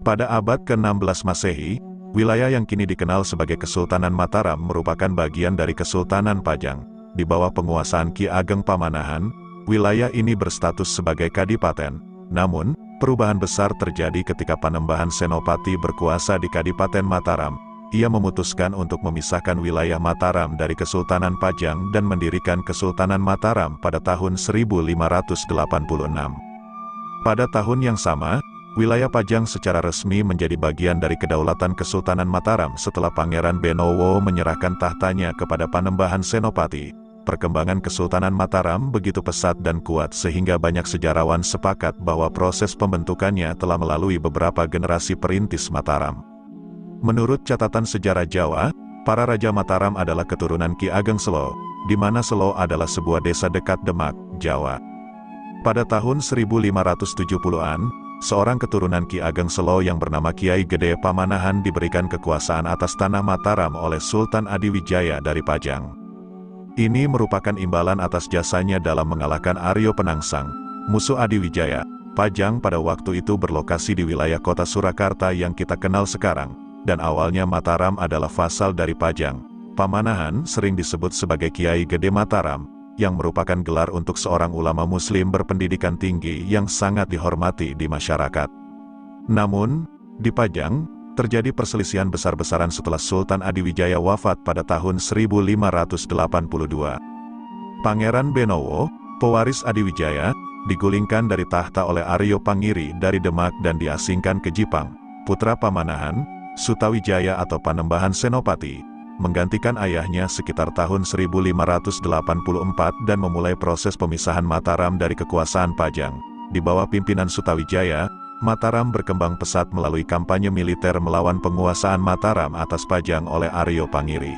Pada abad ke-16 Masehi, wilayah yang kini dikenal sebagai Kesultanan Mataram merupakan bagian dari Kesultanan Pajang. Di bawah penguasaan Ki Ageng Pamanahan, wilayah ini berstatus sebagai kadipaten. Namun, perubahan besar terjadi ketika Panembahan Senopati berkuasa di Kadipaten Mataram. Ia memutuskan untuk memisahkan wilayah Mataram dari Kesultanan Pajang dan mendirikan Kesultanan Mataram pada tahun 1586. Pada tahun yang sama, wilayah Pajang secara resmi menjadi bagian dari kedaulatan Kesultanan Mataram setelah Pangeran Benowo menyerahkan tahtanya kepada Panembahan Senopati. Perkembangan Kesultanan Mataram begitu pesat dan kuat sehingga banyak sejarawan sepakat bahwa proses pembentukannya telah melalui beberapa generasi perintis Mataram. Menurut catatan sejarah Jawa, para Raja Mataram adalah keturunan Ki Ageng Selo, di mana Selo adalah sebuah desa dekat Demak, Jawa. Pada tahun 1570-an, seorang keturunan Ki Ageng Selo yang bernama Kiai Gede Pamanahan diberikan kekuasaan atas tanah Mataram oleh Sultan Adiwijaya dari Pajang. Ini merupakan imbalan atas jasanya dalam mengalahkan Aryo Penangsang, musuh Adiwijaya. Pajang pada waktu itu berlokasi di wilayah kota Surakarta yang kita kenal sekarang, dan awalnya Mataram adalah vasal dari Pajang. Pamanahan sering disebut sebagai Kiai Gede Mataram, yang merupakan gelar untuk seorang ulama muslim berpendidikan tinggi yang sangat dihormati di masyarakat. Namun, di Pajang, terjadi perselisihan besar-besaran setelah Sultan Adiwijaya wafat pada tahun 1582. Pangeran Benowo, pewaris Adiwijaya, digulingkan dari tahta oleh Aryo Pangiri dari Demak dan diasingkan ke Jipang. Putra Pamanahan, Sutawijaya atau Panembahan Senopati, menggantikan ayahnya sekitar tahun 1584 dan memulai proses pemisahan Mataram dari kekuasaan Pajang. Di bawah pimpinan Sutawijaya, Mataram berkembang pesat melalui kampanye militer melawan penguasaan Mataram atas Pajang oleh Aryo Pangiri.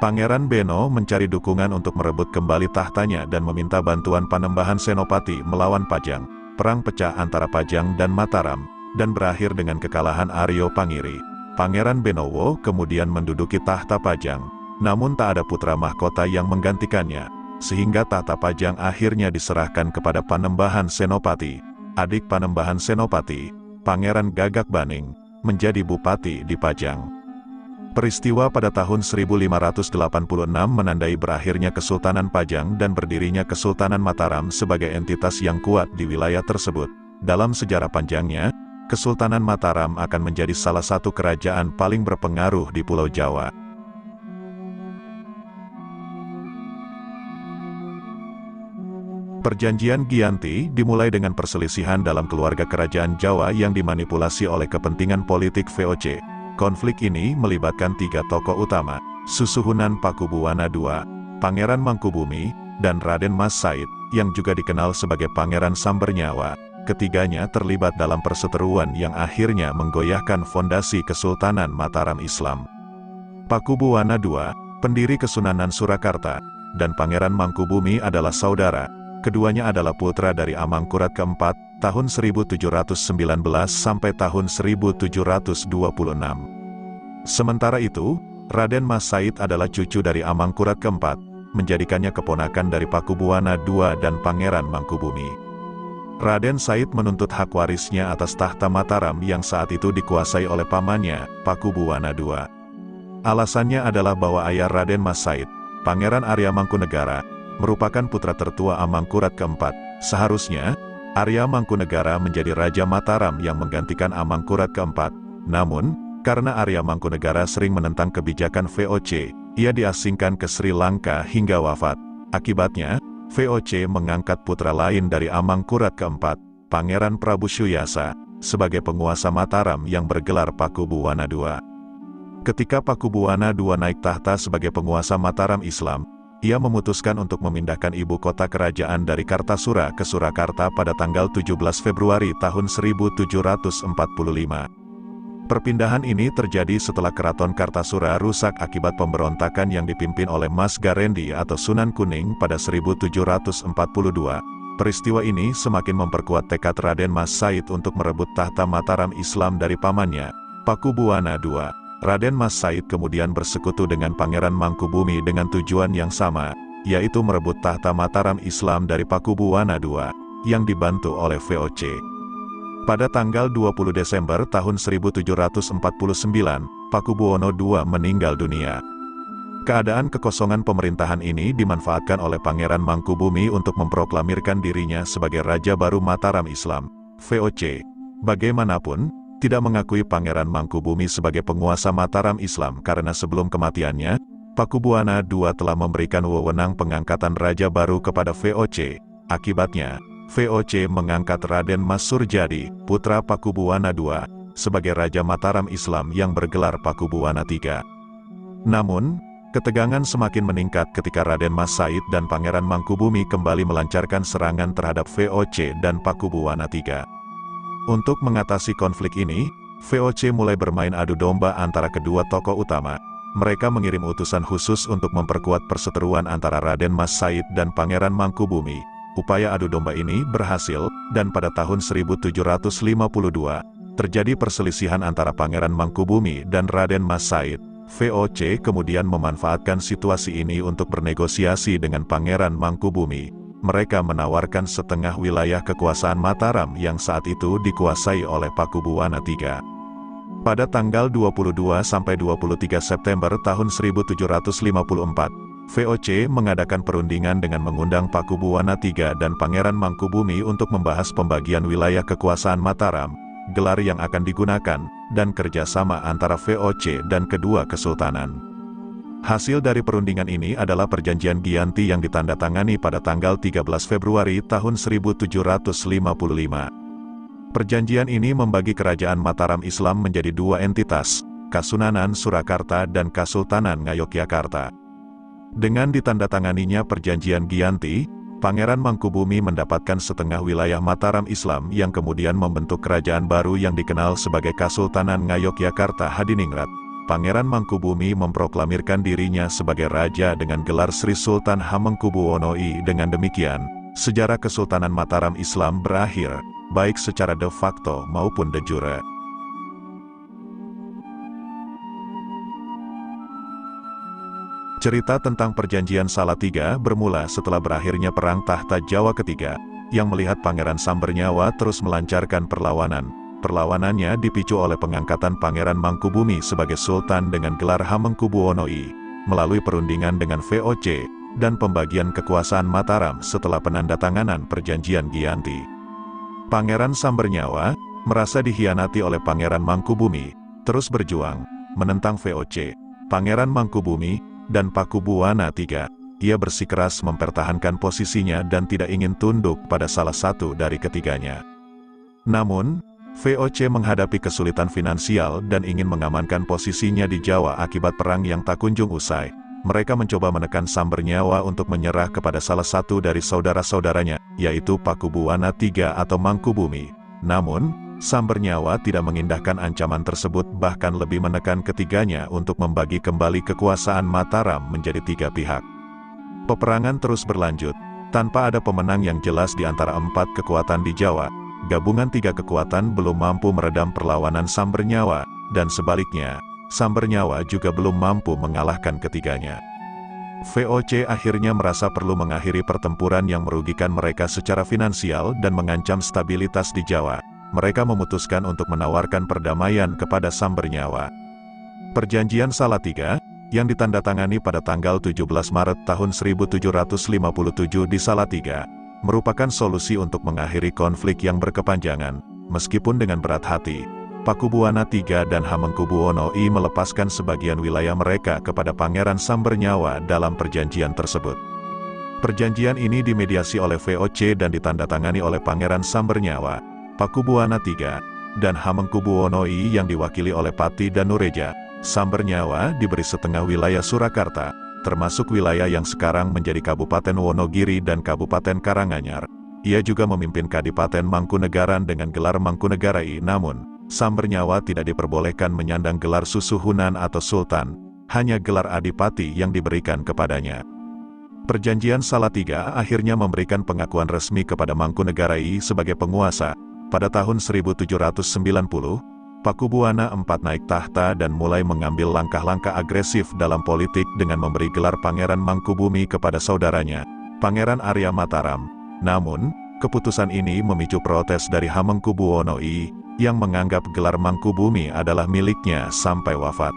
Pangeran Beno mencari dukungan untuk merebut kembali tahtanya dan meminta bantuan Panembahan Senopati melawan Pajang. Perang pecah antara Pajang dan Mataram, dan berakhir dengan kekalahan Aryo Pangiri. Pangeran Benowo kemudian menduduki tahta Pajang, namun tak ada putra mahkota yang menggantikannya, sehingga tahta Pajang akhirnya diserahkan kepada Panembahan Senopati. Adik Panembahan Senopati, Pangeran Gagak Baning, menjadi bupati di Pajang. Peristiwa pada tahun 1586 menandai berakhirnya Kesultanan Pajang dan berdirinya Kesultanan Mataram sebagai entitas yang kuat di wilayah tersebut. Dalam sejarah panjangnya, Kesultanan Mataram akan menjadi salah satu kerajaan paling berpengaruh di Pulau Jawa. Perjanjian Giyanti dimulai dengan perselisihan dalam keluarga kerajaan Jawa yang dimanipulasi oleh kepentingan politik VOC. Konflik ini melibatkan tiga tokoh utama, Susuhunan Pakubuwana II, Pangeran Mangkubumi, dan Raden Mas Said, yang juga dikenal sebagai Pangeran Sambernyawa. Ketiganya terlibat dalam perseteruan yang akhirnya menggoyahkan fondasi Kesultanan Mataram Islam. Pakubuwana II, pendiri Kesunanan Surakarta, dan Pangeran Mangkubumi adalah saudara. Keduanya adalah putra dari Amangkurat keempat, tahun 1719 sampai tahun 1726. Sementara itu, Raden Mas Said adalah cucu dari Amangkurat keempat, menjadikannya keponakan dari Pakubuwana II dan Pangeran Mangkubumi. Raden Said menuntut hak warisnya atas tahta Mataram yang saat itu dikuasai oleh pamannya, Pakubuwana II. Alasannya adalah bahwa ayah Raden Mas Said, Pangeran Arya Mangkunegara, merupakan putra tertua Amangkurat keempat. Seharusnya, Arya Mangkunegara menjadi Raja Mataram yang menggantikan Amangkurat keempat. Namun, karena Arya Mangkunegara sering menentang kebijakan VOC, ia diasingkan ke Sri Lanka hingga wafat. Akibatnya, VOC mengangkat putra lain dari Amangkurat keempat, Pangeran Prabu Suyasa, sebagai penguasa Mataram yang bergelar Pakubuwana II. Ketika Pakubuwana II naik tahta sebagai penguasa Mataram Islam, ia memutuskan untuk memindahkan ibu kota kerajaan dari Kartasura ke Surakarta pada tanggal 17 Februari tahun 1745. Perpindahan ini terjadi setelah Keraton Kartasura rusak akibat pemberontakan yang dipimpin oleh Mas Garendi atau Sunan Kuning pada 1742. Peristiwa ini semakin memperkuat tekad Raden Mas Said untuk merebut tahta Mataram Islam dari pamannya, Pakubuwana II. Raden Mas Said kemudian bersekutu dengan Pangeran Mangkubumi dengan tujuan yang sama, yaitu merebut tahta Mataram Islam dari Pakubuwana II, yang dibantu oleh VOC. Pada tanggal 20 Desember tahun 1749, Pakubuwono II meninggal dunia. Keadaan kekosongan pemerintahan ini dimanfaatkan oleh Pangeran Mangkubumi untuk memproklamirkan dirinya sebagai Raja Baru Mataram Islam, VOC. Bagaimanapun, tidak mengakui Pangeran Mangkubumi sebagai penguasa Mataram Islam karena sebelum kematiannya, Pakubuwana II telah memberikan wewenang pengangkatan Raja Baru kepada VOC. Akibatnya, VOC mengangkat Raden Mas Surjadi, putra Pakubuwana II, sebagai Raja Mataram Islam yang bergelar Pakubuwana III. Namun, ketegangan semakin meningkat ketika Raden Mas Said dan Pangeran Mangkubumi kembali melancarkan serangan terhadap VOC dan Pakubuwana III. Untuk mengatasi konflik ini, VOC mulai bermain adu domba antara kedua tokoh utama. Mereka mengirim utusan khusus untuk memperkuat perseteruan antara Raden Mas Said dan Pangeran Mangkubumi. Upaya adu domba ini berhasil, dan pada tahun 1752, terjadi perselisihan antara Pangeran Mangkubumi dan Raden Mas Said. VOC kemudian memanfaatkan situasi ini untuk bernegosiasi dengan Pangeran Mangkubumi. Mereka menawarkan setengah wilayah kekuasaan Mataram yang saat itu dikuasai oleh Pakubuwana III. Pada tanggal 22–23 September tahun 1754, VOC mengadakan perundingan dengan mengundang Pakubuwana III dan Pangeran Mangkubumi untuk membahas pembagian wilayah kekuasaan Mataram, gelar yang akan digunakan, dan kerjasama antara VOC dan kedua kesultanan. Hasil dari perundingan ini adalah Perjanjian Giyanti yang ditandatangani pada tanggal 13 Februari tahun 1755. Perjanjian ini membagi kerajaan Mataram Islam menjadi dua entitas, Kasunanan Surakarta dan Kasultanan Ngayogyakarta. Dengan ditandatanganinya Perjanjian Giyanti, Pangeran Mangkubumi mendapatkan setengah wilayah Mataram Islam yang kemudian membentuk kerajaan baru yang dikenal sebagai Kasultanan Ngayogyakarta Hadiningrat. Pangeran Mangkubumi memproklamirkan dirinya sebagai raja dengan gelar Sri Sultan Hamengkubuwono I. Dengan demikian, sejarah Kesultanan Mataram Islam berakhir, baik secara de facto maupun de jure. Cerita tentang Perjanjian Salatiga bermula setelah berakhirnya Perang Tahta Jawa ketiga, yang melihat Pangeran Sambernyawa terus melancarkan perlawanan. Perlawanannya dipicu oleh pengangkatan Pangeran Mangkubumi sebagai Sultan dengan gelar Hamengkubuwono I, melalui perundingan dengan VOC, dan pembagian kekuasaan Mataram setelah penandatanganan Perjanjian Giyanti. Pangeran Sambernyawa merasa dikhianati oleh Pangeran Mangkubumi, terus berjuang menentang VOC, Pangeran Mangkubumi, dan Pakubuwana III. Ia bersikeras mempertahankan posisinya dan tidak ingin tunduk pada salah satu dari ketiganya. Namun, VOC menghadapi kesulitan finansial dan ingin mengamankan posisinya di Jawa akibat perang yang tak kunjung usai. Mereka mencoba menekan Sambernyawa untuk menyerah kepada salah satu dari saudara-saudaranya, yaitu Pakubuwana III atau Mangkubumi. Namun, Sambernyawa tidak mengindahkan ancaman tersebut, bahkan lebih menekan ketiganya untuk membagi kembali kekuasaan Mataram menjadi tiga pihak. Peperangan terus berlanjut, tanpa ada pemenang yang jelas di antara empat kekuatan di Jawa. Gabungan tiga kekuatan belum mampu meredam perlawanan Sambernyawa, dan sebaliknya, Sambernyawa juga belum mampu mengalahkan ketiganya. VOC akhirnya merasa perlu mengakhiri pertempuran yang merugikan mereka secara finansial dan mengancam stabilitas di Jawa. Mereka memutuskan untuk menawarkan perdamaian kepada Sambernyawa. Perjanjian Salatiga, yang ditandatangani pada tanggal 17 Maret tahun 1757 di Salatiga, merupakan solusi untuk mengakhiri konflik yang berkepanjangan. Meskipun dengan berat hati, Pakubuwana III dan Hamengkubuwono I melepaskan sebagian wilayah mereka kepada Pangeran Sambernyawa dalam perjanjian tersebut. Perjanjian ini dimediasi oleh VOC dan ditandatangani oleh Pangeran Sambernyawa, Pakubuwana III, dan Hamengkubuwono I yang diwakili oleh Pati dan Nureja. Sambernyawa diberi setengah wilayah Surakarta, termasuk wilayah yang sekarang menjadi Kabupaten Wonogiri dan Kabupaten Karanganyar. Ia juga memimpin Kadipaten Mangkunegaran dengan gelar Mangkunegarai. Namun, Sambernyawa tidak diperbolehkan menyandang gelar Susuhunan atau Sultan, hanya gelar Adipati yang diberikan kepadanya. Perjanjian Salatiga akhirnya memberikan pengakuan resmi kepada Mangkunegarai sebagai penguasa. Pada tahun 1790, Pakubuwana IV naik tahta dan mulai mengambil langkah-langkah agresif dalam politik dengan memberi gelar Pangeran Mangkubumi kepada saudaranya, Pangeran Arya Mataram. Namun, Keputusan ini memicu protes dari Hamengkubuwono I, yang menganggap gelar Mangkubumi adalah miliknya sampai wafat.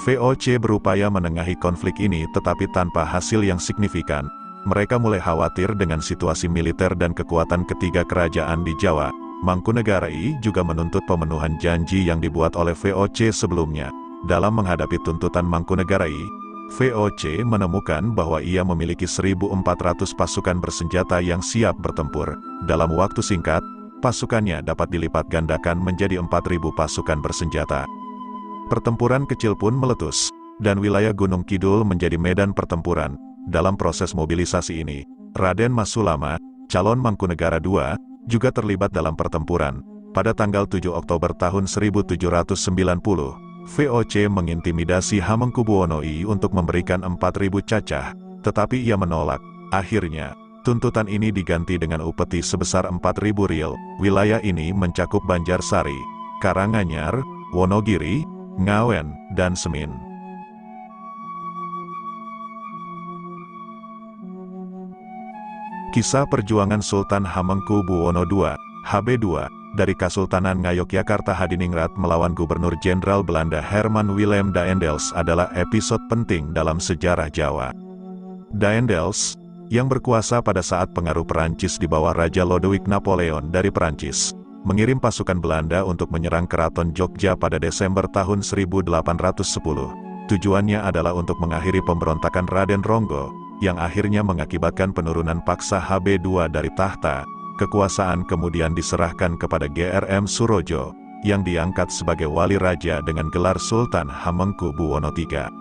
VOC berupaya menengahi konflik ini tetapi tanpa hasil yang signifikan. Mereka mulai khawatir dengan situasi militer dan kekuatan ketiga kerajaan di Jawa. Mangkunegara I juga menuntut pemenuhan janji yang dibuat oleh VOC sebelumnya. Dalam menghadapi tuntutan Mangkunegara I, VOC menemukan bahwa ia memiliki 1.400 pasukan bersenjata yang siap bertempur. Dalam waktu singkat, pasukannya dapat dilipat gandakan menjadi 4.000 pasukan bersenjata. Pertempuran kecil pun meletus, dan wilayah Gunung Kidul menjadi medan pertempuran. Dalam proses mobilisasi ini, Raden Mas Sulama, calon Mangkunegara II, juga terlibat dalam pertempuran. Pada tanggal 7 Oktober tahun 1790, VOC mengintimidasi Hamengkubuwono I untuk memberikan 4.000 cacah, tetapi ia menolak. Akhirnya, tuntutan ini diganti dengan upeti sebesar 4.000 riel. Wilayah ini mencakup Banjarsari, Karanganyar, Wonogiri, Ngawen, dan Semin. Kisah perjuangan Sultan Hamengkubuwono II, HB2, dari Kesultanan Ngayogyakarta Hadiningrat melawan Gubernur Jenderal Belanda Herman Willem Daendels adalah episode penting dalam sejarah Jawa. Daendels, yang berkuasa pada saat pengaruh Perancis di bawah Raja Lodewijk Napoleon dari Perancis, mengirim pasukan Belanda untuk menyerang Keraton Jogja pada Desember tahun 1810. Tujuannya adalah untuk mengakhiri pemberontakan Raden Ronggo, yang akhirnya mengakibatkan penurunan paksa HB2 dari tahta. Kekuasaan kemudian diserahkan kepada GRM Surojo, yang diangkat sebagai wali raja dengan gelar Sultan Hamengkubuwono III.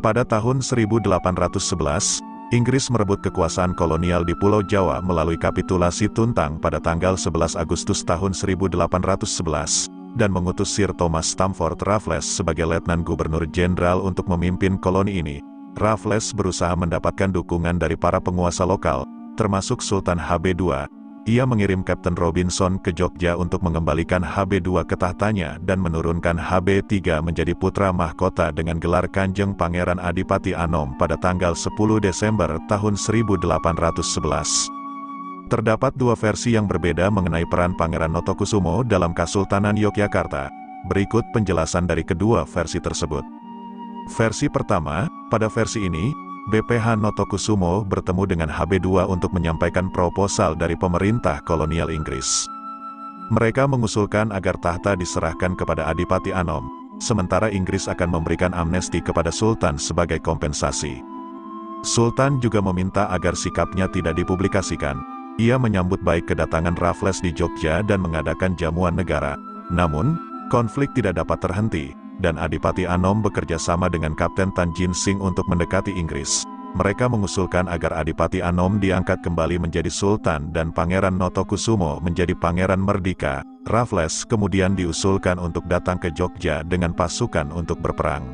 Pada tahun 1811, Inggris merebut kekuasaan kolonial di Pulau Jawa melalui kapitulasi Tuntang pada tanggal 11 Agustus tahun 1811, dan mengutus Sir Thomas Stamford Raffles sebagai Letnan Gubernur Jenderal untuk memimpin koloni ini. Raffles berusaha mendapatkan dukungan dari para penguasa lokal, termasuk Sultan HB2. Ia mengirim Kapten Robinson ke Jogja untuk mengembalikan HB2 ke tahtanya dan menurunkan HB3 menjadi putra mahkota dengan gelar Kanjeng Pangeran Adipati Anom pada tanggal 10 Desember tahun 1811. Terdapat dua versi yang berbeda mengenai peran Pangeran Notokusumo dalam Kesultanan Yogyakarta. Berikut penjelasan dari kedua versi tersebut. Versi pertama, pada versi ini, BPH Notokusumo bertemu dengan HB2 untuk menyampaikan proposal dari pemerintah kolonial Inggris. Mereka mengusulkan agar tahta diserahkan kepada Adipati Anom, sementara Inggris akan memberikan amnesti kepada Sultan sebagai kompensasi. Sultan juga meminta agar sikapnya tidak dipublikasikan. Ia menyambut baik kedatangan Raffles di Jogja dan mengadakan jamuan negara. Namun, konflik tidak dapat terhenti, dan Adipati Anom bekerja sama dengan Kapten Tanjin Singh untuk mendekati Inggris. Mereka mengusulkan agar Adipati Anom diangkat kembali menjadi Sultan dan Pangeran Notokusumo menjadi Pangeran Merdeka. Raffles kemudian diusulkan untuk datang ke Jogja dengan pasukan untuk berperang.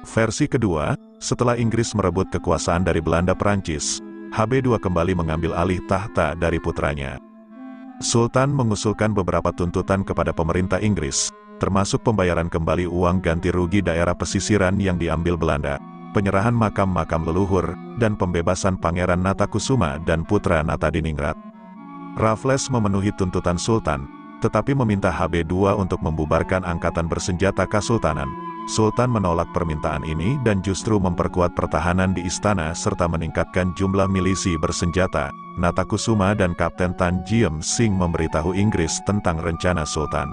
Versi kedua, setelah Inggris merebut kekuasaan dari Belanda Perancis, HB2 kembali mengambil alih tahta dari putranya. Sultan mengusulkan beberapa tuntutan kepada pemerintah Inggris, termasuk pembayaran kembali uang ganti rugi daerah pesisiran yang diambil Belanda, penyerahan makam-makam leluhur, dan pembebasan Pangeran Natakusuma dan putra Natadiningrat. Raffles memenuhi tuntutan Sultan, tetapi meminta HB2 untuk membubarkan angkatan bersenjata Kesultanan. Sultan menolak permintaan ini dan justru memperkuat pertahanan di istana serta meningkatkan jumlah milisi bersenjata. Natakusuma dan Kapten Tanjiem Singh memberitahu Inggris tentang rencana Sultan.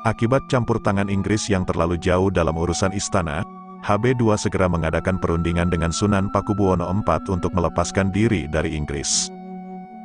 Akibat campur tangan Inggris yang terlalu jauh dalam urusan istana, HB2 segera mengadakan perundingan dengan Sunan Pakubuwono IV untuk melepaskan diri dari Inggris.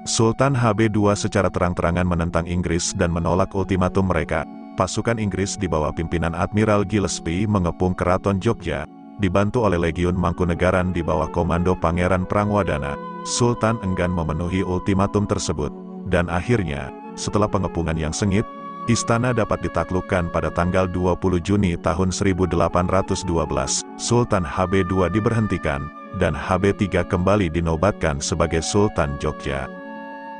Sultan HB2 secara terang-terangan menentang Inggris dan menolak ultimatum mereka. Pasukan Inggris di bawah pimpinan Admiral Gillespie mengepung Keraton Jogja, dibantu oleh Legiun Mangkunegaran di bawah komando Pangeran Prangwadana. Sultan enggan memenuhi ultimatum tersebut, dan akhirnya, setelah pengepungan yang sengit, istana dapat ditaklukkan pada tanggal 20 Juni tahun 1812. Sultan HB2 diberhentikan, dan HB3 kembali dinobatkan sebagai Sultan Jogja.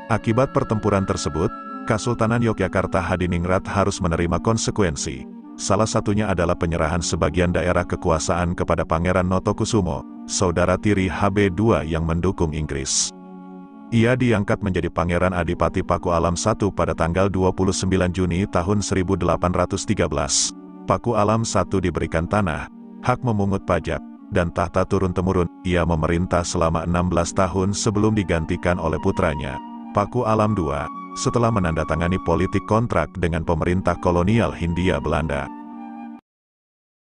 Akibat pertempuran tersebut, Kesultanan Yogyakarta Hadiningrat harus menerima konsekuensi. Salah satunya adalah penyerahan sebagian daerah kekuasaan kepada Pangeran Notokusumo, saudara tiri HB2 yang mendukung Inggris. Ia diangkat menjadi Pangeran Adipati Paku Alam I pada tanggal 29 Juni tahun 1813. Paku Alam I diberikan tanah, hak memungut pajak, dan tahta turun-temurun. Ia memerintah selama 16 tahun sebelum digantikan oleh putranya, Paku Alam II, setelah menandatangani politik kontrak dengan pemerintah kolonial Hindia Belanda.